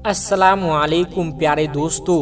السلام علیکم پیارے دوستو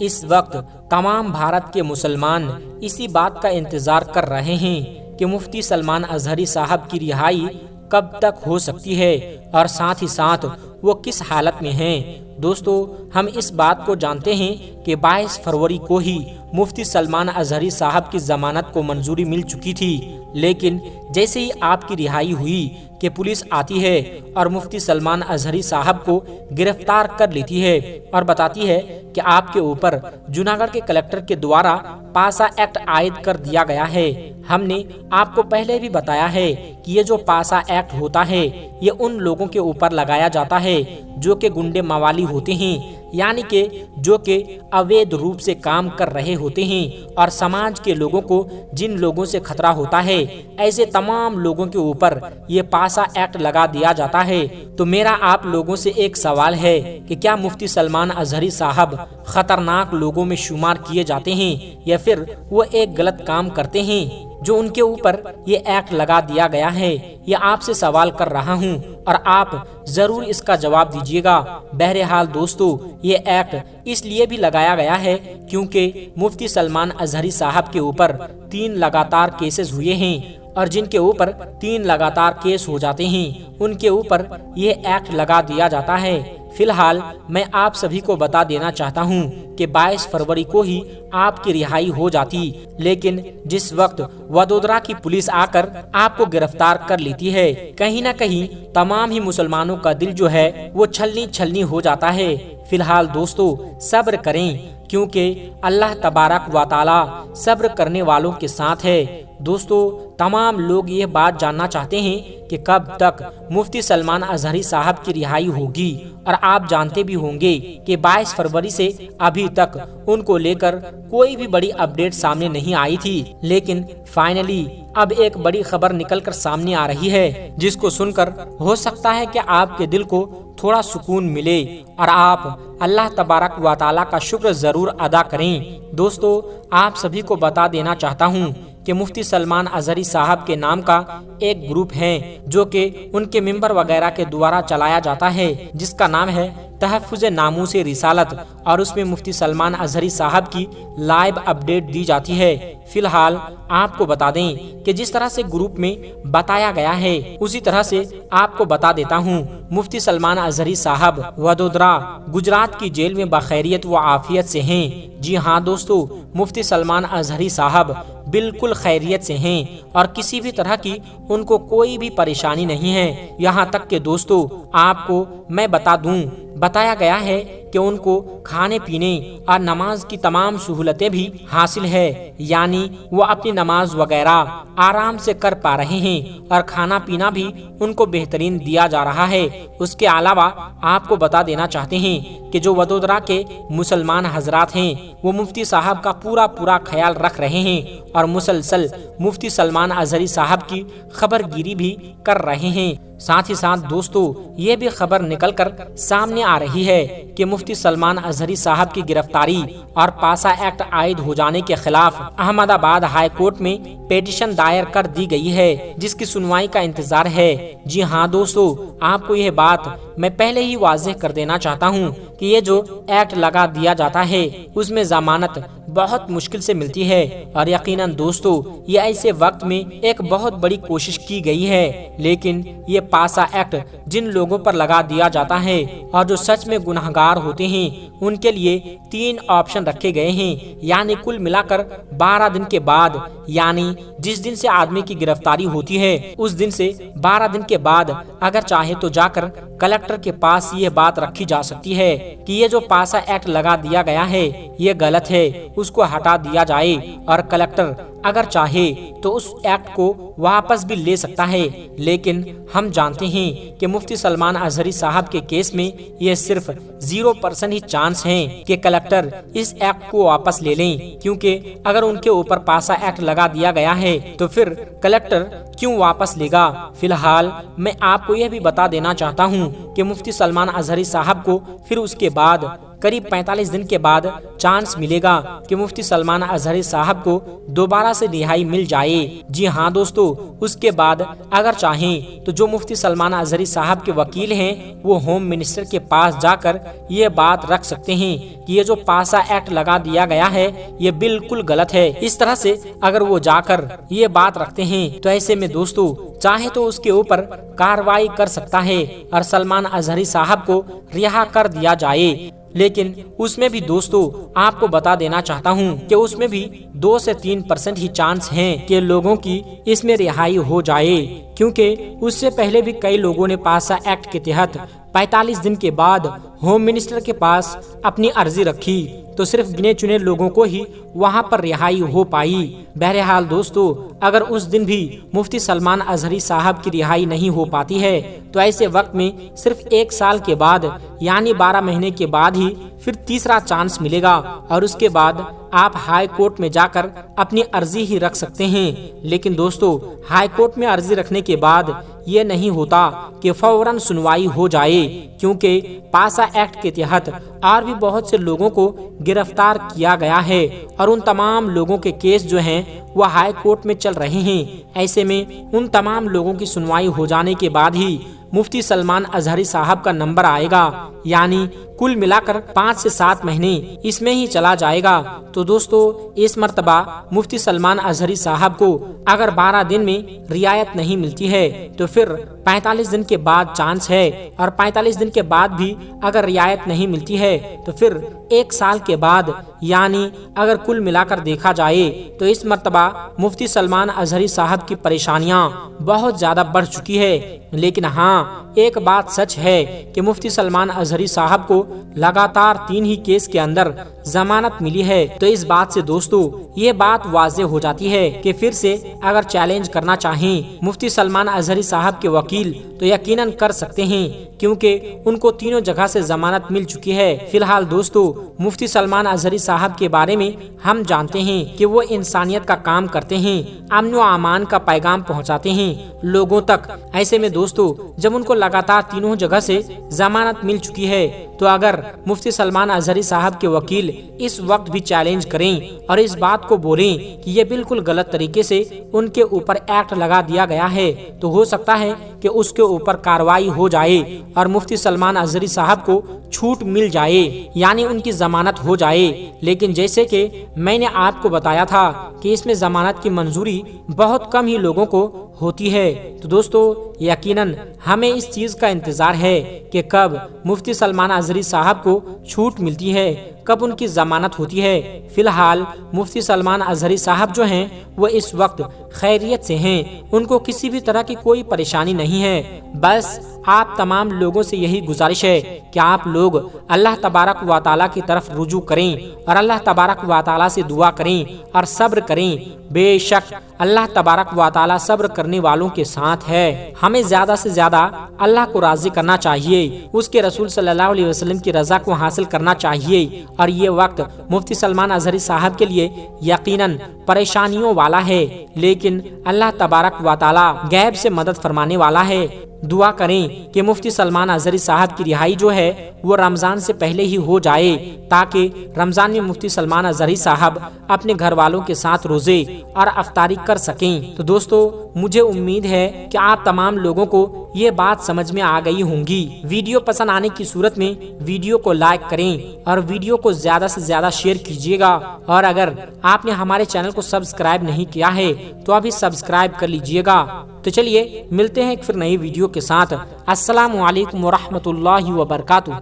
اس وقت تمام بھارت کے مسلمان اسی بات کا انتظار کر رہے ہیں کہ مفتی سلمان اظہری صاحب کی رہائی کب تک ہو سکتی ہے اور ساتھ ہی ساتھ وہ کس حالت میں ہیں۔ دوستو ہم اس بات کو جانتے ہیں کہ 22 فروری کو ہی مفتی سلمان اظہری صاحب کی ضمانت کو منظوری مل چکی تھی، لیکن جیسے ہی آپ کی رہائی ہوئی کہ پولیس آتی ہے اور مفتی سلمان اظہری صاحب کو گرفتار کر لیتی ہے اور بتاتی ہے کہ آپ کے اوپر جوناگڑھ کے کلکٹر کے دوارا پاسا ایکٹ عائد کر دیا گیا ہے۔ ہم نے آپ کو پہلے بھی بتایا ہے کہ یہ جو پاسا ایکٹ ہوتا ہے یہ ان لوگوں کے اوپر لگایا جاتا ہے جو کہ گنڈے موالی ہوتے ہیں، یعنی کہ جو کہ اویدھ روپ سے کام کر رہے ہوتے ہیں اور سماج کے لوگوں کو جن لوگوں سے خطرہ ہوتا ہے ایسے تمام لوگوں کے اوپر یہ پاسا ایکٹ لگا دیا جاتا ہے۔ تو میرا آپ لوگوں سے ایک سوال ہے کہ کیا مفتی سلمان اظہری صاحب خطرناک لوگوں میں شمار کیے جاتے ہیں یا پھر وہ ایک غلط کام کرتے ہیں جو ان کے اوپر یہ ایکٹ لگا دیا گیا ہے؟ یہ آپ سے سوال کر رہا ہوں اور آپ ضرور اس کا جواب دیجیے گا۔ بہرحال دوستو یہ ایکٹ اس لیے بھی لگایا گیا ہے کیونکہ مفتی سلمان اظہری صاحب کے اوپر 3 لگاتار کیسز ہوئے ہیں اور جن کے اوپر 3 لگاتار کیس ہو جاتے ہیں ان کے اوپر یہ ایکٹ لگا دیا جاتا ہے۔ فی الحال میں آپ سبھی کو بتا دینا چاہتا ہوں کہ 22 فروری کو ہی آپ کی رہائی ہو جاتی، لیکن جس وقت وڈودرا کی پولیس آ کر آپ کو گرفتار کر لیتی ہے کہیں نہ کہیں تمام ہی مسلمانوں کا دل جو ہے وہ چھلنی ہو جاتا ہے۔ فی الحال دوستو صبر کریں کیونکہ اللہ تبارک و تعالی صبر کرنے والوں کے ساتھ ہے۔ دوستو تمام لوگ یہ بات جاننا چاہتے ہیں کہ کب تک مفتی سلمان اظہری صاحب کی رہائی ہوگی، اور آپ جانتے بھی ہوں گے کہ 22 فروری سے ابھی تک ان کو لے کر کوئی بھی بڑی اپڈیٹ سامنے نہیں آئی تھی، لیکن فائنلی اب ایک بڑی خبر نکل کر سامنے آ رہی ہے جس کو سن کر ہو سکتا ہے کہ آپ کے دل کو تھوڑا سکون ملے اور آپ اللہ تبارک و تعالی کا شکر ضرور ادا کریں۔ دوستو آپ سبھی کو بتا دینا چاہتا ہوں کہ مفتی سلمان اظہری صاحب کے نام کا ایک گروپ ہے جو کہ ان کے ممبر وغیرہ کے دوارا چلایا جاتا ہے جس کا نام ہے تحفظ ناموس رسالت، اور اس میں مفتی سلمان اظہری صاحب کی لائیو اپڈیٹ دی جاتی ہے۔ فی الحال آپ کو بتا دیں کہ جس طرح سے گروپ میں بتایا گیا ہے اسی طرح سے آپ کو بتا دیتا ہوں، مفتی سلمان اظہری صاحب وڈودرا گجرات کی جیل میں بخیریت و عافیت سے ہیں۔ جی ہاں دوستو، مفتی سلمان اظہری صاحب بالکل خیریت سے ہیں اور کسی بھی طرح کی ان کو کوئی بھی پریشانی نہیں ہے۔ یہاں تک کہ دوستو آپ کو میں بتا دوں، بتایا گیا ہے کہ ان کو کھانے پینے اور نماز کی تمام سہولتیں بھی حاصل ہے، یعنی وہ اپنی نماز وغیرہ آرام سے کر پا رہے ہیں اور کھانا پینا بھی ان کو بہترین دیا جا رہا ہے۔ اس کے علاوہ آپ کو بتا دینا چاہتے ہیں کہ جو وڈودرا کے مسلمان حضرات ہیں وہ مفتی صاحب کا پورا خیال رکھ رہے ہیں اور مسلسل مفتی سلمان اظہری صاحب کی خبر گیری بھی کر رہے ہیں۔ ساتھ ہی ساتھ دوستو یہ بھی خبر نکل کر سامنے آ رہی ہے کہ مفتی سلمان اظہری صاحب کی گرفتاری اور پاسا ایکٹ عائد ہو جانے کے خلاف احمد آباد ہائی کورٹ میں پیٹیشن دائر کر دی گئی ہے جس کی سنوائی کا انتظار ہے۔ جی ہاں دوستو آپ کو یہ بات میں پہلے ہی واضح کر دینا چاہتا ہوں کہ یہ جو ایکٹ لگا دیا جاتا ہے اس میں ضمانت بہت مشکل سے ملتی ہے، اور یقیناً دوستو یہ ایسے وقت میں ایک بہت بڑی کوشش کی گئی ہے، لیکن یہ پاسا ایکٹ جن لوگوں پر لگا دیا جاتا ہے اور جو سچ میں گناہگار ہوتے ہیں ان کے لیے 3 آپشن رکھے گئے ہیں، یعنی کل ملا کر 12 دن کے بعد، یعنی جس دن سے آدمی کی گرفتاری ہوتی ہے اس دن سے 12 دن کے بعد اگر چاہے تو جا کر کلکٹر کے پاس یہ بات رکھی جا سکتی ہے کہ یہ جو پاسا ایکٹ لگا دیا گیا ہے یہ غلط ہے، اس کو ہٹا دیا جائے، اور کلکٹر اگر چاہے تو اس ایکٹ کو واپس بھی لے سکتا ہے۔ لیکن ہم جانتے ہیں کہ مفتی سلمان اظہری صاحب کے کیس میں یہ صرف 0% ہی چانس ہیں کہ کلکٹر اس ایکٹ کو واپس لے لیں، کیونکہ اگر ان کے اوپر پاسا ایکٹ لگا دیا گیا ہے تو پھر کلکٹر کیوں واپس لے گا؟ فی الحال میں آپ کو یہ بھی بتا دینا چاہتا ہوں کہ مفتی سلمان اظہری صاحب کو پھر اس کے بعد قریب 45 دن کے بعد چانس ملے گا کہ مفتی سلمان اظہری صاحب کو دوبارہ سے رہائی مل جائے۔ جی ہاں دوستو، اس کے بعد اگر چاہیں تو جو مفتی سلمان اظہری صاحب کے وکیل ہیں وہ ہوم منسٹر کے پاس جا کر یہ بات رکھ سکتے ہیں کہ یہ جو پاسا ایکٹ لگا دیا گیا ہے یہ بالکل غلط ہے۔ اس طرح سے اگر وہ جا کر یہ بات رکھتے ہیں تو ایسے میں دوستو چاہے تو اس کے اوپر کارروائی کر سکتا ہے اور سلمان اظہری صاحب کو رہا کر دیا جائے۔ لیکن اس میں بھی دوستو آپ کو بتا دینا چاہتا ہوں کہ اس میں بھی 2 سے 3% ہی چانس ہیں کہ لوگوں کی اس میں رہائی ہو جائے، کیونکہ اس سے پہلے بھی کئی لوگوں نے پاسا ایکٹ کے تحت 45 دن کے بعد ہوم منسٹر کے پاس اپنی عرضی رکھی تو صرف گنے چنے لوگوں کو ہی وہاں پر رہائی ہو پائی۔ بہرحال دوستو، اگر اس دن بھی مفتی سلمان اظہری صاحب کی رہائی نہیں ہو پاتی ہے تو ایسے وقت میں صرف 1 سال کے بعد یعنی 12 مہینے کے بعد ہی پھر تیسرا چانس ملے گا اور اس کے بعد آپ ہائی کورٹ میں جا کر اپنی عرضی ہی رکھ سکتے ہیں۔ لیکن دوستو ہائی کورٹ میں عرضی رکھنے کے بعد یہ نہیں ہوتا کہ فوراً سنوائی ہو جائے، کیونکہ پاسا ایکٹ کے تحت اور بھی بہت سے لوگوں کو گرفتار کیا گیا ہے اور ان تمام لوگوں کے کیس جو ہیں وہ ہائی کورٹ میں چل رہے ہیں۔ ایسے میں ان تمام لوگوں کی سنوائی ہو جانے کے بعد ہی مفتی سلمان اظہری صاحب کا نمبر آئے گا، یعنی کل ملا کر 5 سے 7 مہینے اس میں ہی چلا جائے گا۔ تو دوستو اس مرتبہ مفتی سلمان اظہری صاحب کو اگر 12 دن میں رعایت نہیں ملتی ہے تو پھر 45 دن کے بعد چانس ہے، اور 45 دن کے بعد بھی اگر رعایت نہیں ملتی ہے تو پھر 1 سال کے بعد، یعنی اگر کل ملا کر دیکھا جائے تو اس مرتبہ مفتی سلمان اظہری صاحب کی پریشانیاں بہت زیادہ بڑھ چکی ہے۔ لیکن ہاں ایک بات سچ ہے کہ مفتی سلمان اظہری صاحب کو لگاتار 3 ہی کیس کے اندر ضمانت ملی ہے، تو اس بات سے دوستو یہ بات واضح ہو جاتی ہے کہ پھر سے اگر چیلنج کرنا چاہیں مفتی سلمان اظہری صاحب کے وکیل تو یقیناً کر سکتے ہیں، کیونکہ ان کو تینوں جگہ سے ضمانت مل چکی ہے۔ فی الحال دوستو مفتی سلمان اظہری صاحب کے بارے میں ہم جانتے ہیں کہ وہ انسانیت کا کام کرتے ہیں، امن و امان کا پیغام پہنچاتے ہیں لوگوں تک۔ ایسے میں دوستو جب ان کو لگاتار تینوں جگہ سے ضمانت مل چکی ہے تو اگر مفتی سلمان اظہری صاحب کے وکیل اس وقت بھی چیلنج کریں اور اس بات کو بولیں کہ یہ بالکل غلط طریقے سے ان کے اوپر ایکٹ لگا دیا گیا ہے تو ہو سکتا ہے کہ اس کے اوپر کارروائی ہو جائے اور مفتی سلمان اظہری صاحب کو چھوٹ مل جائے، یعنی ان کی ضمانت ہو جائے۔ لیکن جیسے کہ میں نے آپ کو بتایا تھا کہ اس میں ضمانت کی منظوری بہت کم ہی لوگوں کو ہوتی ہے، تو دوستو یقیناً ہمیں اس چیز کا انتظار ہے کہ کب مفتی سلمان اظہری صاحب کو چھوٹ ملتی ہے، کب ان کی ضمانت ہوتی ہے۔ فی الحال مفتی سلمان اظہری صاحب جو ہیں وہ اس وقت خیریت سے ہیں، ان کو کسی بھی طرح کی کوئی پریشانی نہیں ہے۔ بس آپ تمام لوگوں سے یہی گزارش ہے کہ آپ لوگ اللہ تبارک و تعالیٰ کی طرف رجوع کریں اور اللہ تبارک و تعالیٰ سے دعا کریں اور صبر کریں۔ بے شک اللہ تبارک و تعالیٰ صبر کرنے والوں کے ساتھ ہے۔ ہمیں زیادہ سے زیادہ اللہ کو راضی کرنا چاہیے، اس کے رسول صلی اللہ علیہ وسلم کی رضا کو حاصل کرنا چاہیے، اور یہ وقت مفتی سلمان اظہری صاحب کے لیے یقیناً پریشانیوں والا ہے، لیکن اللہ تبارک و تعالیٰ غیب سے مدد فرمانے والا ہے۔ دعا کریں کہ مفتی سلمان اظہری صاحب کی رہائی جو ہے وہ رمضان سے پہلے ہی ہو جائے، تاکہ رمضان میں مفتی سلمان اظہری صاحب اپنے گھر والوں کے ساتھ روزے اور افطاری کر سکیں۔ تو دوستو مجھے امید ہے کہ آپ تمام لوگوں کو یہ بات سمجھ میں آ گئی ہوں گی۔ ویڈیو پسند آنے کی صورت میں ویڈیو کو لائک کریں اور ویڈیو کو زیادہ سے زیادہ شیئر کیجیے گا، اور اگر آپ نے ہمارے چینل کو سبسکرائب نہیں کیا ہے تو ابھی سبسکرائب کر لیجیے گا۔ تو چلیے ملتے ہیں ایک پھر نئی ویڈیو کے ساتھ۔ السلام علیکم ورحمۃ اللہ وبرکاتہ۔